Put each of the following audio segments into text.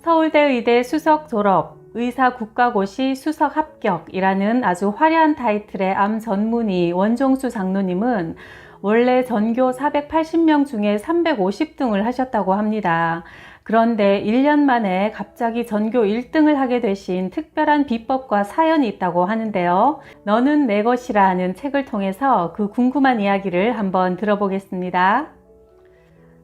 서울대 의대 수석 졸업, 의사 국가고시 수석 합격이라는 아주 화려한 타이틀의 암 전문의 원종수 장로님은 원래 전교 480명 중에 350등을 하셨다고 합니다. 그런데 1년 만에 갑자기 전교 1등을 하게 되신 특별한 비법과 사연이 있다고 하는데요. 너는 내 것이라는 책을 통해서 그 궁금한 이야기를 한번 들어보겠습니다.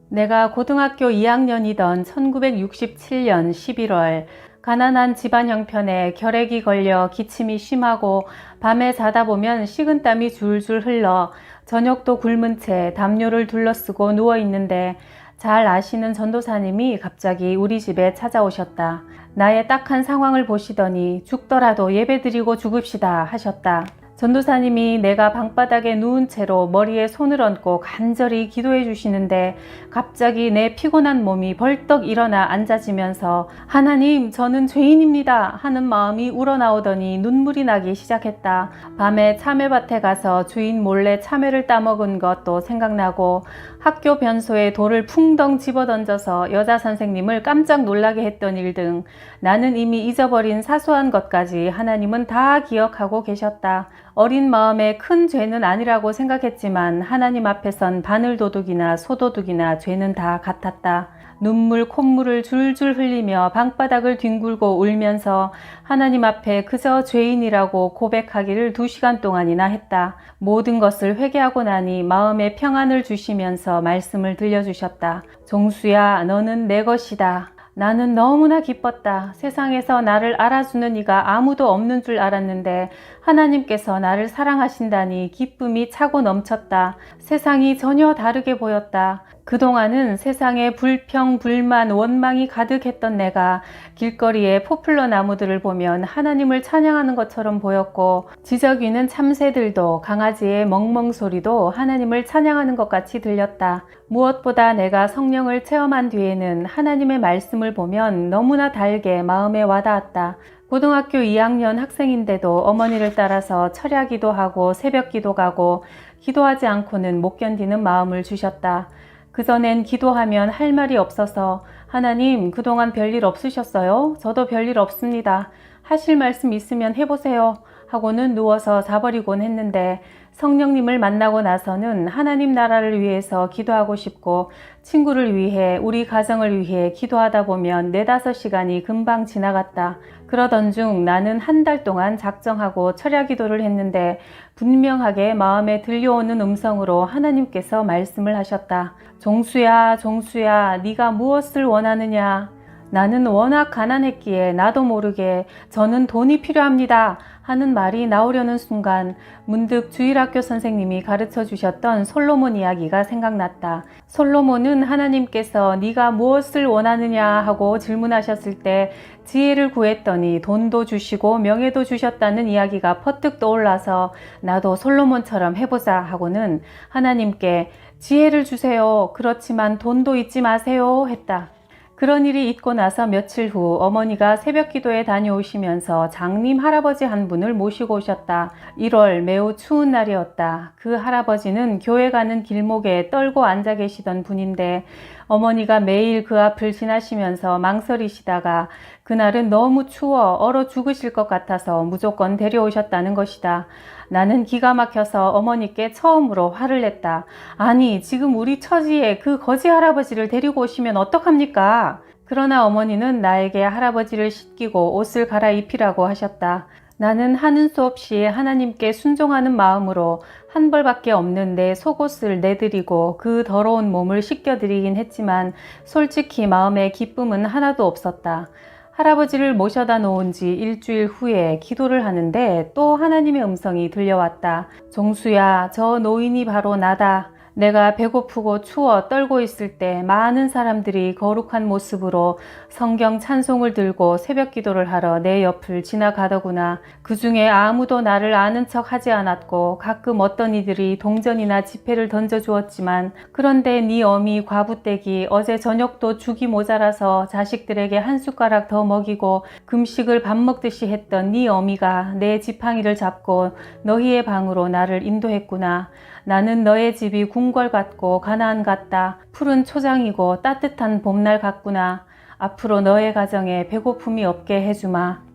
내가 고등학교 2학년이던 1967년 11월 가난한 집안 형편에 결핵이 걸려 기침이 심하고 밤에 자다 보면 식은땀이 줄줄 흘러 저녁도 굶은 채 담요를 둘러쓰고 누워있는데 잘 아시는 전도사님이 갑자기 우리 집에 찾아오셨다. 나의 딱한 상황을 보시더니 죽더라도 예배드리고 죽읍시다 하셨다. 전도사님이 내가 방바닥에 누운 채로 머리에 손을 얹고 간절히 기도해 주시는데 갑자기 내 피곤한 몸이 벌떡 일어나 앉아지면서 하나님, 저는 죄인입니다 하는 마음이 우러나오더니 눈물이 나기 시작했다. 밤에 참외밭에 가서 주인 몰래 참외를 따먹은 것도 생각나고 학교 변소에 돌을 풍덩 집어던져서 여자 선생님을 깜짝 놀라게 했던 일 등 나는 이미 잊어버린 사소한 것까지 하나님은 다 기억하고 계셨다. 어린 마음에 큰 죄는 아니라고 생각했지만 하나님 앞에선 바늘도둑이나 소도둑이나 죄는 다 같았다. 눈물 콧물을 줄줄 흘리며 방바닥을 뒹굴고 울면서 하나님 앞에 그저 죄인이라고 고백하기를 2시간 동안이나 했다. 모든 것을 회개하고 나니 마음에 평안을 주시면서 말씀을 들려주셨다. 종수야, 너는 내 것이다. 나는 너무나 기뻤다. 세상에서 나를 알아주는 이가 아무도 없는 줄 알았는데 하나님께서 나를 사랑하신다니 기쁨이 차고 넘쳤다. 세상이 전혀 다르게 보였다. 그동안은 세상에 불평, 불만, 원망이 가득했던 내가 길거리에 포플러 나무들을 보면 하나님을 찬양하는 것처럼 보였고 지저귀는 참새들도 강아지의 멍멍 소리도 하나님을 찬양하는 것 같이 들렸다. 무엇보다 내가 성령을 체험한 뒤에는 하나님의 말씀을 보면 너무나 달게 마음에 와닿았다. 고등학교 2학년 학생인데도 어머니를 따라서 철야기도 하고 새벽기도 가고 기도하지 않고는 못 견디는 마음을 주셨다. 그전엔 기도하면 할 말이 없어서 하나님, 그동안 별일 없으셨어요? 저도 별일 없습니다. 하실 말씀 있으면 해보세요 하고는 누워서 자버리곤 했는데 성령님을 만나고 나서는 하나님 나라를 위해서 기도하고 싶고 친구를 위해, 우리 가정을 위해 기도하다 보면 4-5시간이 금방 지나갔다. 그러던 중 나는 한 달 동안 작정하고 철야기도를 했는데 분명하게 마음에 들려오는 음성으로 하나님께서 말씀을 하셨다. 종수야, 종수야, 네가 무엇을 원하느냐? 나는 워낙 가난했기에 나도 모르게 저는 돈이 필요합니다 하는 말이 나오려는 순간 문득 주일학교 선생님이 가르쳐 주셨던 솔로몬 이야기가 생각났다. 솔로몬은 하나님께서 네가 무엇을 원하느냐 하고 질문하셨을 때 지혜를 구했더니 돈도 주시고 명예도 주셨다는 이야기가 퍼뜩 떠올라서 나도 솔로몬처럼 해보자 하고는 하나님께 지혜를 주세요. 그렇지만 돈도 잊지 마세요 했다. 그런 일이 있고 나서 며칠 후 어머니가 새벽 기도에 다녀오시면서 장님 할아버지 한 분을 모시고 오셨다. 1월 매우 추운 날이었다. 그 할아버지는 교회 가는 길목에 떨고 앉아 계시던 분인데 어머니가 매일 그 앞을 지나시면서 망설이시다가 그날은 너무 추워 얼어 죽으실 것 같아서 무조건 데려오셨다는 것이다. 나는 기가 막혀서 어머니께 처음으로 화를 냈다. 아니, 지금 우리 처지에 그 거지 할아버지를 데리고 오시면 어떡합니까? 그러나 어머니는 나에게 할아버지를 씻기고 옷을 갈아입히라고 하셨다. 나는 하는 수 없이 하나님께 순종하는 마음으로 한 벌밖에 없는 내 속옷을 내드리고 그 더러운 몸을 씻겨드리긴 했지만 솔직히 마음에 기쁨은 하나도 없었다. 할아버지를 모셔다 놓은 지 일주일 후에 기도를 하는데 또 하나님의 음성이 들려왔다. 종수야, 저 노인이 바로 나다. 내가 배고프고 추워 떨고 있을 때 많은 사람들이 거룩한 모습으로 성경 찬송을 들고 새벽 기도를 하러 내 옆을 지나가더구나. 그 중에 아무도 나를 아는 척 하지 않았고 가끔 어떤 이들이 동전이나 지폐를 던져주었지만 그런데 네 어미 과부댁이 어제 저녁도 죽이 모자라서 자식들에게 한 숟가락 더 먹이고 금식을 밥 먹듯이 했던 네 어미가 내 지팡이를 잡고 너희의 방으로 나를 인도했구나. 나는 너의 집이 궁궐 같고 가나안 같다. 푸른 초장이고 따뜻한 봄날 같구나. 앞으로 너의 가정에 배고픔이 없게 해주마.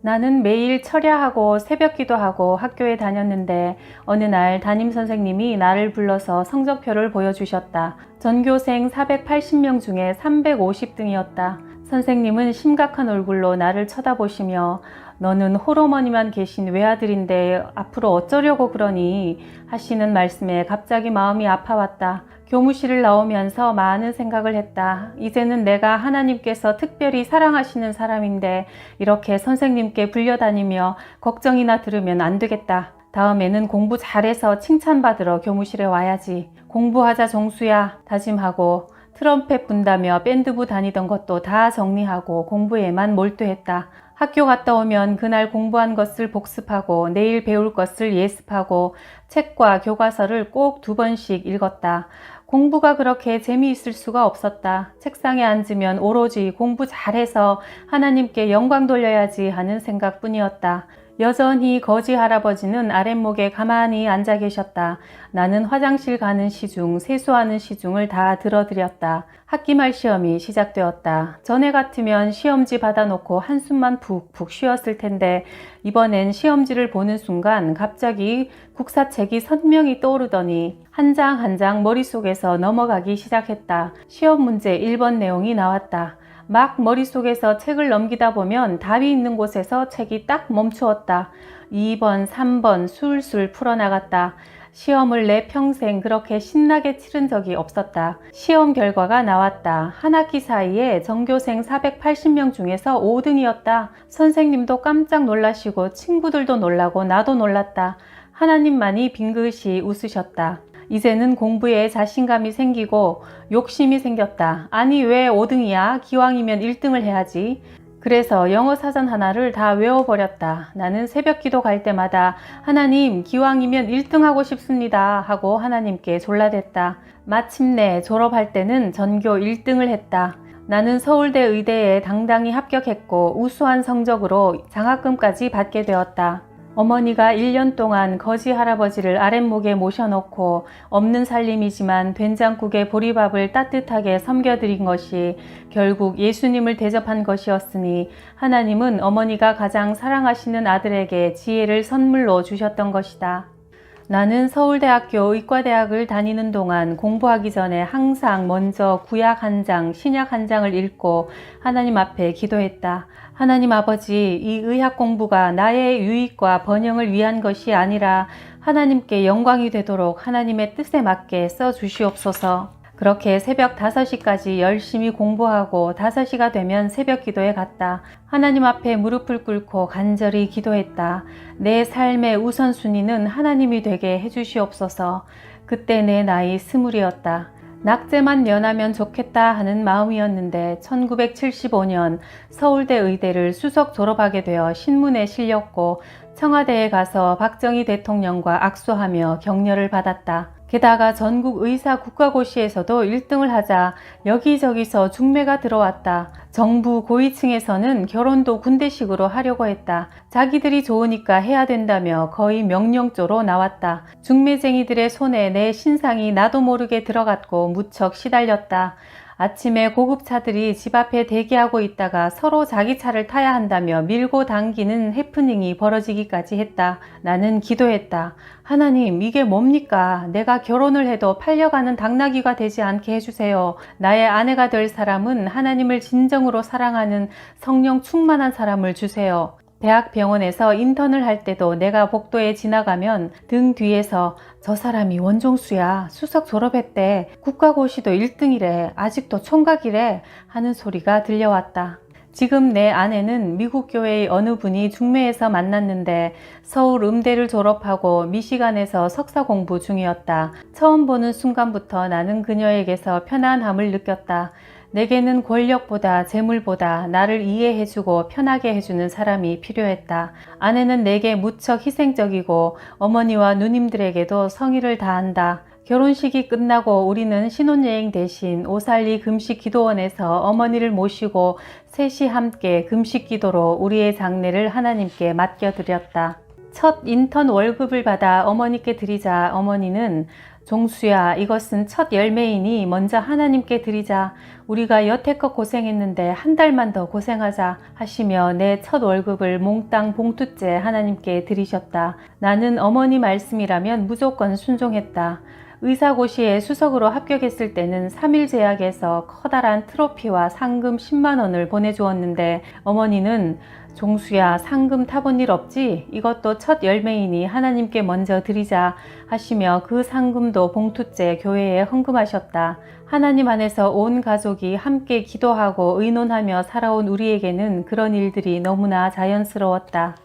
나는 매일 철야하고 새벽 기도하고 학교에 다녔는데 어느 날 담임 선생님이 나를 불러서 성적표를 보여주셨다. 전교생 480명 중에 350등이었다. 선생님은 심각한 얼굴로 나를 쳐다보시며 너는 홀어머니만 계신 외아들인데 앞으로 어쩌려고 그러니 하시는 말씀에 갑자기 마음이 아파왔다. 교무실을 나오면서 많은 생각을 했다. 이제는 내가 하나님께서 특별히 사랑하시는 사람인데 이렇게 선생님께 불려다니며 걱정이나 들으면 안 되겠다. 다음에는 공부 잘해서 칭찬받으러 교무실에 와야지. 공부하자 정수야 다짐하고 트럼펫 분다며 밴드부 다니던 것도 다 정리하고 공부에만 몰두했다. 학교 갔다 오면 그날 공부한 것을 복습하고 내일 배울 것을 예습하고 책과 교과서를 꼭 2번씩 읽었다. 공부가 그렇게 재미있을 수가 없었다. 책상에 앉으면 오로지 공부 잘해서 하나님께 영광 돌려야지 하는 생각뿐이었다. 여전히 거지 할아버지는 아랫목에 가만히 앉아 계셨다. 나는 화장실 가는 시중, 세수하는 시중을 다 들어드렸다. 학기말 시험이 시작되었다. 전에 같으면 시험지 받아놓고 한숨만 푹푹 쉬었을 텐데 이번엔 시험지를 보는 순간 갑자기 국사책이 선명히 떠오르더니 한 장 한 장 머릿속에서 넘어가기 시작했다. 시험 문제 1번 내용이 나왔다. 막 머릿속에서 책을 넘기다 보면 답이 있는 곳에서 책이 딱 멈추었다. 2번, 3번 술술 풀어나갔다. 시험을 내 평생 그렇게 신나게 치른 적이 없었다. 시험 결과가 나왔다. 한 학기 사이에 전교생 480명 중에서 5등이었다. 선생님도 깜짝 놀라시고 친구들도 놀라고 나도 놀랐다. 하나님만이 빙긋이 웃으셨다. 이제는 공부에 자신감이 생기고 욕심이 생겼다. 아니 왜 5등이야? 기왕이면 1등을 해야지. 그래서 영어 사전 하나를 다 외워버렸다. 나는 새벽 기도 갈 때마다 하나님 기왕이면 1등 하고 싶습니다 하고 하나님께 졸라댔다. 마침내 졸업할 때는 전교 1등을 했다. 나는 서울대 의대에 당당히 합격했고 우수한 성적으로 장학금까지 받게 되었다. 어머니가 1년 동안 거지 할아버지를 아랫목에 모셔놓고 없는 살림이지만 된장국에 보리밥을 따뜻하게 섬겨드린 것이 결국 예수님을 대접한 것이었으니 하나님은 어머니가 가장 사랑하시는 아들에게 지혜를 선물로 주셨던 것이다. 나는 서울대학교 의과대학을 다니는 동안 공부하기 전에 항상 먼저 구약 한 장, 신약 한 장을 읽고 하나님 앞에 기도했다. 하나님 아버지, 이 의학 공부가 나의 유익과 번영을 위한 것이 아니라 하나님께 영광이 되도록 하나님의 뜻에 맞게 써주시옵소서. 그렇게 새벽 5시까지 열심히 공부하고 5시가 되면 새벽 기도에 갔다. 하나님 앞에 무릎을 꿇고 간절히 기도했다. 내 삶의 우선순위는 하나님이 되게 해주시옵소서. 그때 내 나이 20이었다. 낙제만 면하면 좋겠다 하는 마음이었는데 1975년 서울대 의대를 수석 졸업하게 되어 신문에 실렸고 청와대에 가서 박정희 대통령과 악수하며 격려를 받았다. 게다가 전국 의사 국가고시에서도 1등을 하자 여기저기서 중매가 들어왔다. 정부 고위층에서는 결혼도 군대식으로 하려고 했다. 자기들이 좋으니까 해야 된다며 거의 명령조로 나왔다. 중매쟁이들의 손에 내 신상이 나도 모르게 들어갔고 무척 시달렸다. 아침에 고급차들이 집 앞에 대기하고 있다가 서로 자기 차를 타야 한다며 밀고 당기는 해프닝이 벌어지기까지 했다. 나는 기도했다. 하나님, 이게 뭡니까? 내가 결혼을 해도 팔려가는 당나귀가 되지 않게 해주세요. 나의 아내가 될 사람은 하나님을 진정으로 사랑하는 성령 충만한 사람을 주세요. 대학병원에서 인턴을 할 때도 내가 복도에 지나가면 등 뒤에서 저 사람이 원종수야, 수석 졸업했대, 국가고시도 1등이래, 아직도 총각이래 하는 소리가 들려왔다. 지금 내 아내는 미국 교회의 어느 분이 중매에서 만났는데 서울 음대를 졸업하고 미시간에서 석사 공부 중이었다. 처음 보는 순간부터 나는 그녀에게서 편안함을 느꼈다. 내게는 권력보다 재물보다 나를 이해해주고 편하게 해주는 사람이 필요했다. 아내는 내게 무척 희생적이고 어머니와 누님들에게도 성의를 다한다. 결혼식이 끝나고 우리는 신혼여행 대신 오살리 금식기도원에서 어머니를 모시고 셋이 함께 금식기도로 우리의 장례를 하나님께 맡겨드렸다. 첫 인턴 월급을 받아 어머니께 드리자 어머니는 종수야, 이것은 첫 열매이니 먼저 하나님께 드리자. 우리가 여태껏 고생했는데 한 달만 더 고생하자 하시며 내 첫 월급을 몽땅 봉투째 하나님께 드리셨다. 나는 어머니 말씀이라면 무조건 순종했다. 의사고시에 수석으로 합격했을 때는 3일 제약에서 커다란 트로피와 상금 10만 원을 보내주었는데 어머니는 종수야, 상금 타본 일 없지? 이것도 첫 열매이니 하나님께 먼저 드리자 하시며 그 상금도 봉투째 교회에 헌금하셨다. 하나님 안에서 온 가족이 함께 기도하고 의논하며 살아온 우리에게는 그런 일들이 너무나 자연스러웠다.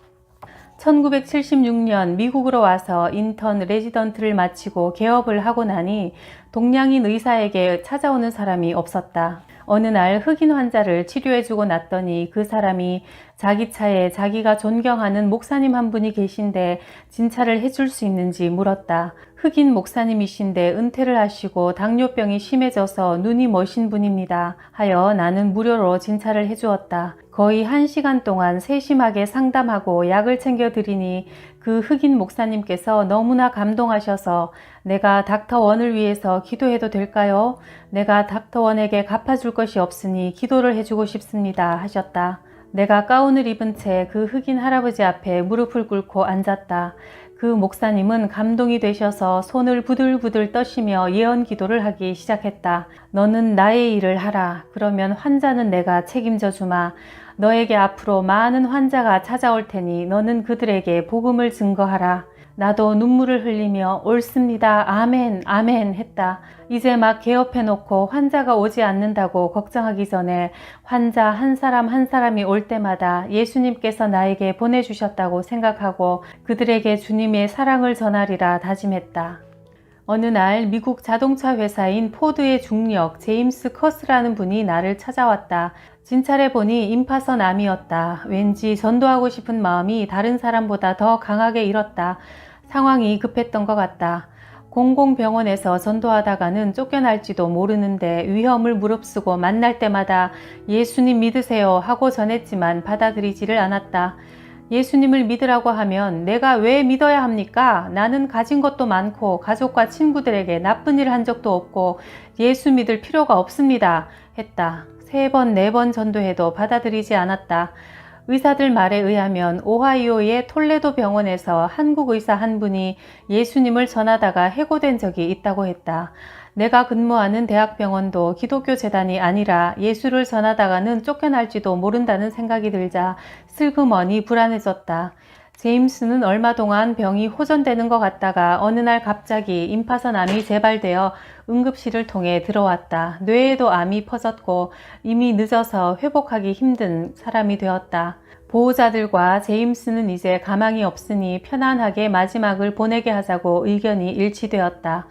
1976년 미국으로 와서 인턴 레지던트를 마치고 개업을 하고 나니 동양인 의사에게 찾아오는 사람이 없었다. 어느 날 흑인 환자를 치료해주고 났더니 그 사람이 자기 차에 자기가 존경하는 목사님 한 분이 계신데 진찰을 해줄 수 있는지 물었다. 흑인 목사님이신데 은퇴를 하시고 당뇨병이 심해져서 눈이 머신 분입니다 하여 나는 무료로 진찰을 해주었다. 거의 1시간 동안 세심하게 상담하고 약을 챙겨드리니 그 흑인 목사님께서 너무나 감동하셔서 내가 닥터원을 위해서 기도해도 될까요? 내가 닥터원에게 갚아줄 것이 없으니 기도를 해주고 싶습니다 하셨다. 내가 가운을 입은 채 그 흑인 할아버지 앞에 무릎을 꿇고 앉았다. 그 목사님은 감동이 되셔서 손을 부들부들 떠시며 예언 기도를 하기 시작했다. 너는 나의 일을 하라. 그러면 환자는 내가 책임져 주마. 너에게 앞으로 많은 환자가 찾아올 테니 너는 그들에게 복음을 증거하라. 나도 눈물을 흘리며 옳습니다. 아멘, 아멘 했다. 이제 막 개업해놓고 환자가 오지 않는다고 걱정하기 전에 환자 한 사람 한 사람이 올 때마다 예수님께서 나에게 보내주셨다고 생각하고 그들에게 주님의 사랑을 전하리라 다짐했다. 어느 날 미국 자동차 회사인 포드의 중력 제임스 커스라는 분이 나를 찾아왔다. 진찰해보니 임파선 암이었다. 왠지 전도하고 싶은 마음이 다른 사람보다 더 강하게 일었다. 상황이 급했던 것 같다. 공공병원에서 전도하다가는 쫓겨날지도 모르는데 위험을 무릅쓰고 만날 때마다 예수님 믿으세요 하고 전했지만 받아들이지를 않았다. 예수님을 믿으라고 하면 내가 왜 믿어야 합니까? 나는 가진 것도 많고 가족과 친구들에게 나쁜 일을 한 적도 없고 예수 믿을 필요가 없습니다 했다. 3번, 4번 전도해도 받아들이지 않았다. 의사들 말에 의하면 오하이오의 톨레도 병원에서 한국 의사 한 분이 예수님을 전하다가 해고된 적이 있다고 했다. 내가 근무하는 대학병원도 기독교 재단이 아니라 예수를 전하다가는 쫓겨날지도 모른다는 생각이 들자 슬그머니 불안해졌다. 제임스는 얼마 동안 병이 호전되는 것 같다가 어느 날 갑자기 임파선 암이 재발되어 응급실을 통해 들어왔다. 뇌에도 암이 퍼졌고 이미 늦어서 회복하기 힘든 사람이 되었다. 보호자들과 제임스는 이제 가망이 없으니 편안하게 마지막을 보내게 하자고 의견이 일치되었다.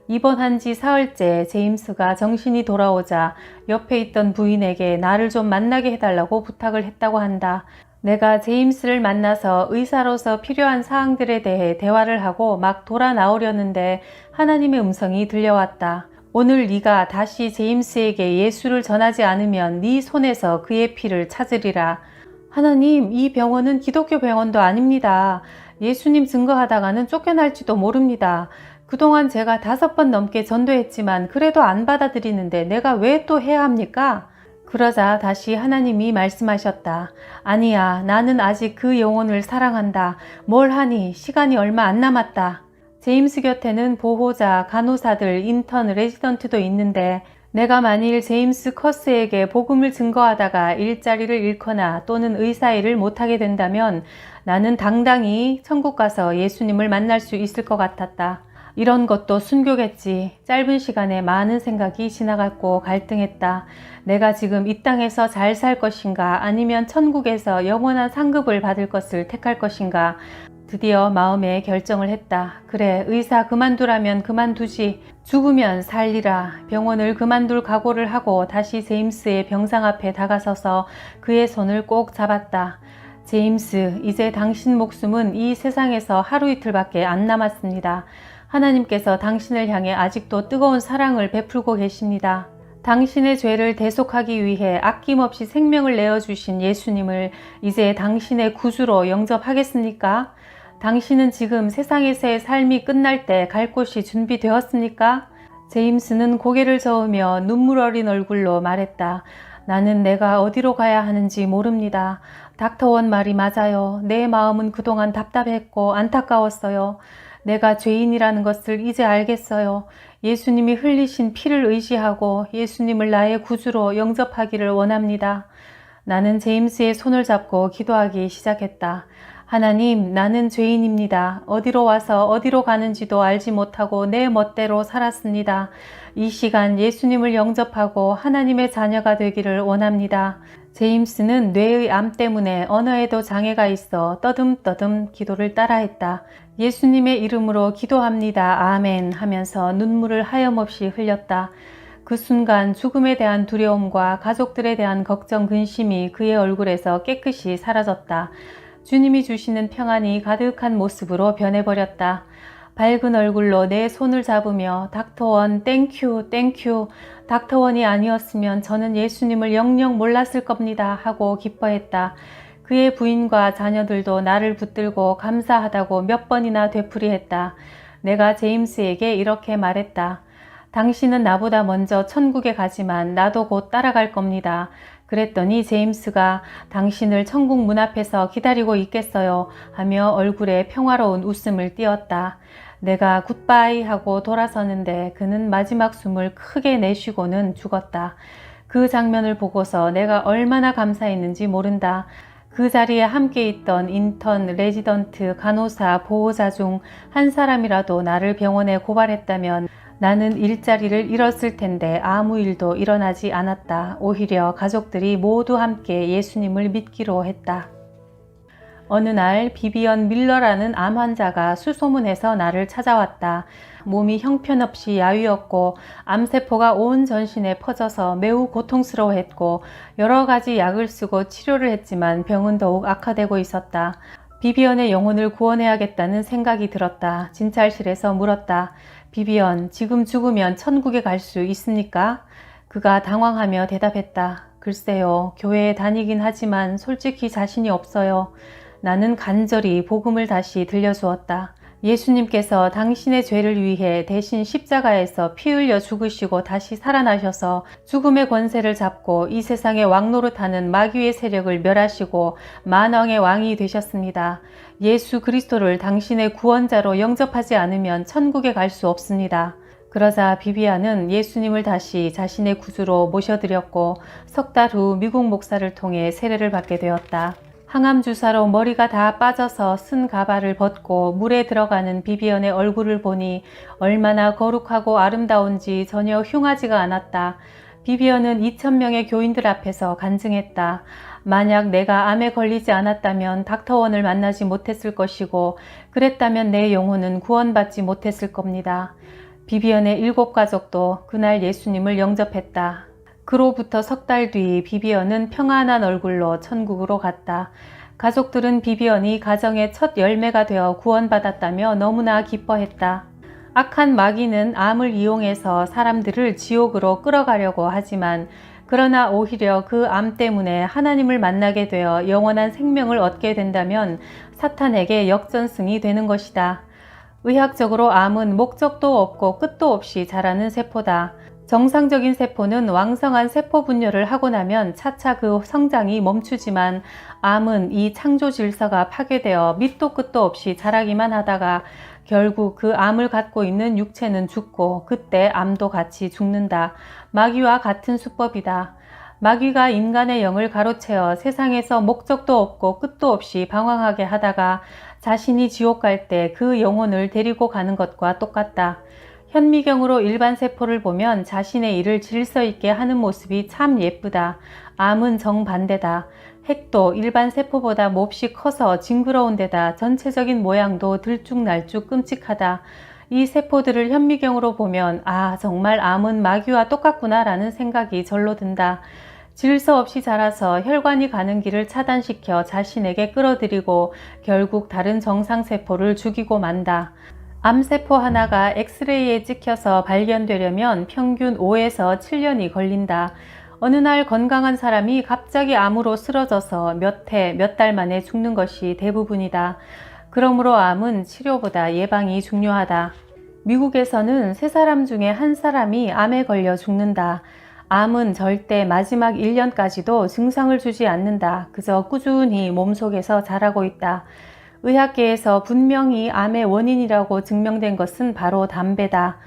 입원한 지 사흘째 제임스가 정신이 돌아오자 옆에 있던 부인에게 나를 좀 만나게 해달라고 부탁을 했다고 한다. 내가 제임스를 만나서 의사로서 필요한 사항들에 대해 대화를 하고 막 돌아 나오려는데 하나님의 음성이 들려왔다. 오늘 네가 다시 제임스에게 예수를 전하지 않으면 네 손에서 그의 피를 찾으리라. 하나님, 이 병원은 기독교 병원도 아닙니다. 예수님 증거하다가는 쫓겨날지도 모릅니다. 그동안 제가 5번 넘게 전도했지만 그래도 안 받아들이는데 내가 왜 또 해야 합니까? 그러자 다시 하나님이 말씀하셨다. 아니야, 나는 아직 그 영혼을 사랑한다. 뭘 하니? 시간이 얼마 안 남았다. 제임스 곁에는 보호자, 간호사들, 인턴, 레지던트도 있는데 내가 만일 제임스 커스에게 복음을 증거하다가 일자리를 잃거나 또는 의사 일을 못하게 된다면 나는 당당히 천국 가서 예수님을 만날 수 있을 것 같았다. 이런 것도 순교겠지. 짧은 시간에 많은 생각이 지나갔고 갈등했다. 내가 지금 이 땅에서 잘 살 것인가 아니면 천국에서 영원한 상급을 받을 것을 택할 것인가. 드디어 마음에 결정을 했다. 그래, 의사 그만두라면 그만두지. 죽으면 살리라. 병원을 그만둘 각오를 하고 다시 제임스의 병상 앞에 다가서서 그의 손을 꼭 잡았다. 제임스, 이제 당신 목숨은 이 세상에서 하루 이틀밖에 안 남았습니다. 하나님께서 당신을 향해 아직도 뜨거운 사랑을 베풀고 계십니다. 당신의 죄를 대속하기 위해 아낌없이 생명을 내어주신 예수님을 이제 당신의 구주로 영접하겠습니까? 당신은 지금 세상에서의 삶이 끝날 때 갈 곳이 준비되었습니까? 제임스는 고개를 저으며 눈물 어린 얼굴로 말했다. 나는 내가 어디로 가야 하는지 모릅니다. 닥터원 말이 맞아요. 내 마음은 그동안 답답했고 안타까웠어요. 내가 죄인이라는 것을 이제 알겠어요. 예수님이 흘리신 피를 의지하고 예수님을 나의 구주로 영접하기를 원합니다. 나는 제임스의 손을 잡고 기도하기 시작했다. 하나님, 나는 죄인입니다. 어디로 와서 어디로 가는지도 알지 못하고 내 멋대로 살았습니다. 이 시간 예수님을 영접하고 하나님의 자녀가 되기를 원합니다. 제임스는 뇌의 암 때문에 언어에도 장애가 있어 떠듬떠듬 기도를 따라했다. 예수님의 이름으로 기도합니다. 아멘 하면서 눈물을 하염없이 흘렸다. 그 순간 죽음에 대한 두려움과 가족들에 대한 걱정, 근심이 그의 얼굴에서 깨끗이 사라졌다. 주님이 주시는 평안이 가득한 모습으로 변해버렸다. 밝은 얼굴로 내 손을 잡으며 닥터원 땡큐 땡큐, 닥터원이 아니었으면 저는 예수님을 영영 몰랐을 겁니다 하고 기뻐했다. 그의 부인과 자녀들도 나를 붙들고 감사하다고 몇 번이나 되풀이했다. 내가 제임스에게 이렇게 말했다. 당신은 나보다 먼저 천국에 가지만 나도 곧 따라갈 겁니다. 그랬더니 제임스가 당신을 천국 문 앞에서 기다리고 있겠어요 하며 얼굴에 평화로운 웃음을 띄었다. 내가 굿바이 하고 돌아서는데 그는 마지막 숨을 크게 내쉬고는 죽었다. 그 장면을 보고서 내가 얼마나 감사했는지 모른다. 그 자리에 함께 있던 인턴, 레지던트, 간호사, 보호자 중 한 사람이라도 나를 병원에 고발했다면 나는 일자리를 잃었을 텐데 아무 일도 일어나지 않았다. 오히려 가족들이 모두 함께 예수님을 믿기로 했다. 어느 날 비비언 밀러라는 암 환자가 수소문해서 나를 찾아왔다. 몸이 형편없이 야위었고 암세포가 온 전신에 퍼져서 매우 고통스러워했고 여러 가지 약을 쓰고 치료를 했지만 병은 더욱 악화되고 있었다. 비비언의 영혼을 구원해야겠다는 생각이 들었다. 진찰실에서 물었다. 비비언, 지금 죽으면 천국에 갈 수 있습니까? 그가 당황하며 대답했다. 글쎄요, 교회에 다니긴 하지만 솔직히 자신이 없어요. 나는 간절히 복음을 다시 들려주었다. 예수님께서 당신의 죄를 위해 대신 십자가에서 피 흘려 죽으시고 다시 살아나셔서 죽음의 권세를 잡고 이 세상의 왕노릇하는 마귀의 세력을 멸하시고 만왕의 왕이 되셨습니다. 예수 그리스도를 당신의 구원자로 영접하지 않으면 천국에 갈 수 없습니다. 그러자 비비안은 예수님을 다시 자신의 구주로 모셔드렸고 석 달 후 미국 목사를 통해 세례를 받게 되었다. 항암 주사로 머리가 다 빠져서 쓴 가발을 벗고 물에 들어가는 비비언의 얼굴을 보니 얼마나 거룩하고 아름다운지 전혀 흉하지가 않았다. 비비언은 2,000명의 교인들 앞에서 간증했다. 만약 내가 암에 걸리지 않았다면 닥터원을 만나지 못했을 것이고 그랬다면 내 영혼은 구원받지 못했을 겁니다. 비비언의 7가족도 그날 예수님을 영접했다. 그로부터 석 달 뒤 비비언은 평안한 얼굴로 천국으로 갔다. 가족들은 비비언이 가정의 첫 열매가 되어 구원받았다며 너무나 기뻐했다. 악한 마귀는 암을 이용해서 사람들을 지옥으로 끌어가려고 하지만 그러나 오히려 그 암 때문에 하나님을 만나게 되어 영원한 생명을 얻게 된다면 사탄에게 역전승이 되는 것이다. 의학적으로 암은 목적도 없고 끝도 없이 자라는 세포다. 정상적인 세포는 왕성한 세포 분열을 하고 나면 차차 그 성장이 멈추지만 암은 이 창조 질서가 파괴되어 밑도 끝도 없이 자라기만 하다가 결국 그 암을 갖고 있는 육체는 죽고 그때 암도 같이 죽는다. 마귀와 같은 수법이다. 마귀가 인간의 영을 가로채어 세상에서 목적도 없고 끝도 없이 방황하게 하다가 자신이 지옥 갈 때 그 영혼을 데리고 가는 것과 똑같다. 현미경으로 일반 세포를 보면 자신의 일을 질서 있게 하는 모습이 참 예쁘다. 암은 정반대다. 핵도 일반 세포보다 몹시 커서 징그러운 데다 전체적인 모양도 들쭉날쭉 끔찍하다. 이 세포들을 현미경으로 보면 아, 정말 암은 마귀와 똑같구나 라는 생각이 절로 든다. 질서 없이 자라서 혈관이 가는 길을 차단시켜 자신에게 끌어들이고 결국 다른 정상세포를 죽이고 만다. 암세포 하나가 엑스레이에 찍혀서 발견되려면 평균 5에서 7년이 걸린다. 어느 날 건강한 사람이 갑자기 암으로 쓰러져서 몇 해, 몇 달 만에 죽는 것이 대부분이다. 그러므로 암은 치료보다 예방이 중요하다. 미국에서는 3사람 중에 1사람이 암에 걸려 죽는다. 암은 절대 마지막 1년까지도 증상을 주지 않는다. 그저 꾸준히 몸속에서 자라고 있다. 의학계에서 분명히 암의 원인이라고 증명된 것은 바로 담배다.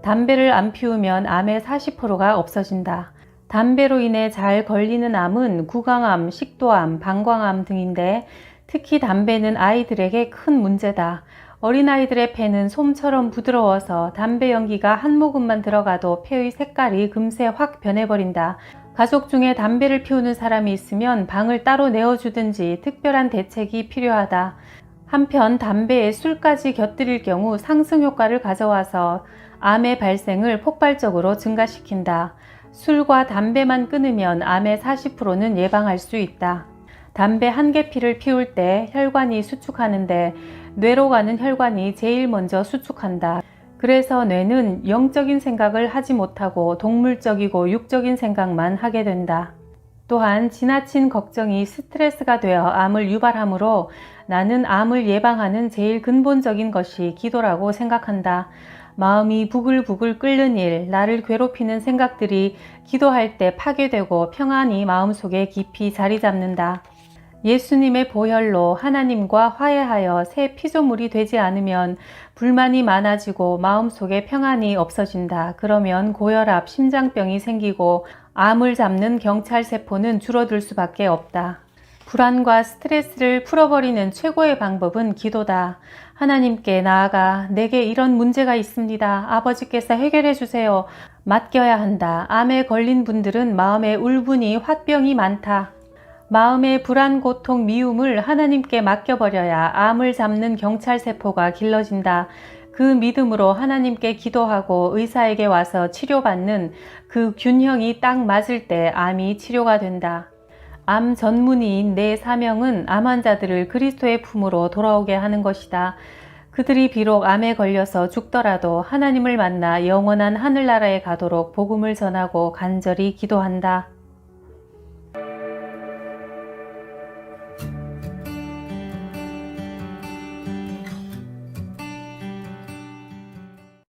담배를 안 피우면 암의 40%가 없어진다. 담배로 인해 잘 걸리는 암은 구강암, 식도암, 방광암 등인데 특히 담배는 아이들에게 큰 문제다. 어린아이들의 폐는 솜처럼 부드러워서 담배 연기가 한 모금만 들어가도 폐의 색깔이 금세 확 변해버린다. 가족 중에 담배를 피우는 사람이 있으면 방을 따로 내어주든지 특별한 대책이 필요하다. 한편 담배에 술까지 곁들일 경우 상승 효과를 가져와서 암의 발생을 폭발적으로 증가시킨다. 술과 담배만 끊으면 암의 40%는 예방할 수 있다. 담배 한 개피를 피울 때 혈관이 수축하는데 뇌로 가는 혈관이 제일 먼저 수축한다. 그래서 뇌는 영적인 생각을 하지 못하고 동물적이고 육적인 생각만 하게 된다. 또한 지나친 걱정이 스트레스가 되어 암을 유발하므로 나는 암을 예방하는 제일 근본적인 것이 기도라고 생각한다. 마음이 부글부글 끓는 일, 나를 괴롭히는 생각들이 기도할 때 파괴되고 평안이 마음속에 깊이 자리 잡는다. 예수님의 보혈로 하나님과 화해하여 새 피조물이 되지 않으면 불만이 많아지고 마음속에 평안이 없어진다. 그러면 고혈압, 심장병이 생기고 암을 잡는 경찰세포는 줄어들 수밖에 없다. 불안과 스트레스를 풀어버리는 최고의 방법은 기도다. 하나님께 나아가 내게 이런 문제가 있습니다. 아버지께서 해결해 주세요. 맡겨야 한다. 암에 걸린 분들은 마음에 울분이 화병이 많다. 마음의 불안, 고통, 미움을 하나님께 맡겨버려야 암을 잡는 경찰세포가 길러진다. 그 믿음으로 하나님께 기도하고 의사에게 와서 치료받는 그 균형이 딱 맞을 때 암이 치료가 된다. 암 전문의인 내 사명은 암 환자들을 그리스도의 품으로 돌아오게 하는 것이다. 그들이 비록 암에 걸려서 죽더라도 하나님을 만나 영원한 하늘나라에 가도록 복음을 전하고 간절히 기도한다.